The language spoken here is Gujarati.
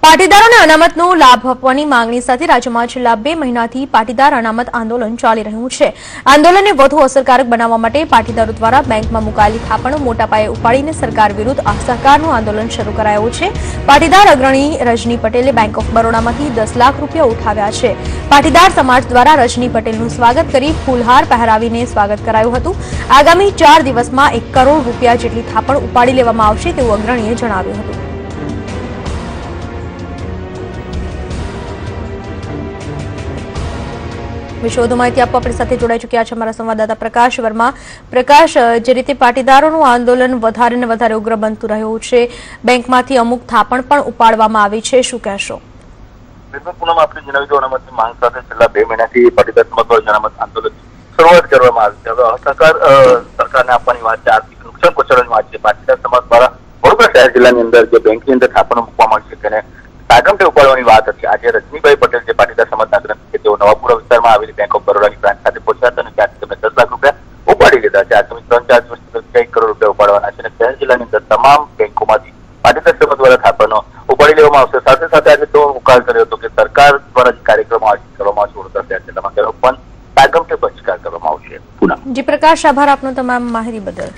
પાટીદારોને અનામતનો લાભ આપવાની માંગણી સાથે રાજ્યમાં છેલ્લા 2 મહિનાથી પાટીદાર અનામત આંદોલન ચાલી રહ્યું છે। આંદોલનને વધુ અસરકારક બનાવવા માટે પાટીદારો દ્વારા બેંકમાં મુકાયેલી થાપણો મોટા પાયે ઉપાડીને સરકાર વિરુદ્ધ અસહકારનું આંદોલન શરૂ કરાયું છે। પાટીદાર અગ્રણી રજની પટેલે બેંક ઓફ બરોડામાંથી 10 લાખ રૂપિયા ઉઠાવ્યા છે। પાટીદાર સમાજ દ્વારા રજની પટેલનું સ્વાગત કરી ફૂલહાર પહેરાવીને સ્વાગત કરાયું હતું। આગામી 4 દિવસમાં 1 કરોડ રૂપિયા જેટલી થાપણ ઉપાડી લેવામાં આવશે તેવું અગ્રણીએ જણાવ્યું હતું। વધુ માહિતી આપવા આપણી સાથે જોડાઈ ચૂક્યા છે અમારા સંવાદદાતા પ્રકાશ વર્મા। પ્રકાશ, જે રીતે પાટીદારોનું આંદોલન વધારે ને વધારે ઉગ્ર બનતું રહ્યું છે, બેંકમાંથી અમુક થાપણ પણ ઉપાડવામાં આવી છે, શું કહેશો? પૂનમ, આપણે જણાવી દો, અનામતની માંગ સાથે છેલ્લા 2 મહિનાથી પાટીદાર સમાજ અનામત આંદોલન શરૂઆત કરવામાં આવી છે। હવે અસહકાર સરકારને આપવાની વાત છે, આર્થિક નુકસાન પહોંચાડવાની વાત છે। પાટીદાર સમાજ દ્વારા વડોદરા શહેર જિલ્લાની અંદર જે બેંકની અંદર થાપણો મૂકવામાં આવી છે તેને સાગમટે ઉપાડવાની વાત હતી। આજે રજનીભાઈ પટેલ જે પાટીદાર સમાજના અગ્રણી છે તેઓ નવાપુરા વિસ્તારમાં આવેલી બેંક ઓફ બરોડાની બ્રાન્ચ ખાતે પહોંચ્યા હતા અને ત્યાંથી તેમને 10 લાખ રૂપિયા ઉપાડી લીધા છે। આગામી 3-4 દિવસ 1 કરોડ રૂપિયા ઉપાડવાના છે અને શહેર જિલ્લાની અંદર તમામ બેંકોમાંથી પાટીદાર સમાજ દ્વારા થાપણો ઉપાડી લેવામાં આવશે। સાથે સાથે આજે તો ઉકાલ કર્યો હતો કે સરકાર દ્વારા જે કાર્યક્રમો આયોજિત કરવામાં આવશે વડોદરા શહેર જિલ્લામાં તેનો પણ સાગમટે બહિષ્કાર કરવામાં આવશે। જી પ્રકાશ, આભાર આપનો તમામ માહિતી બદલ।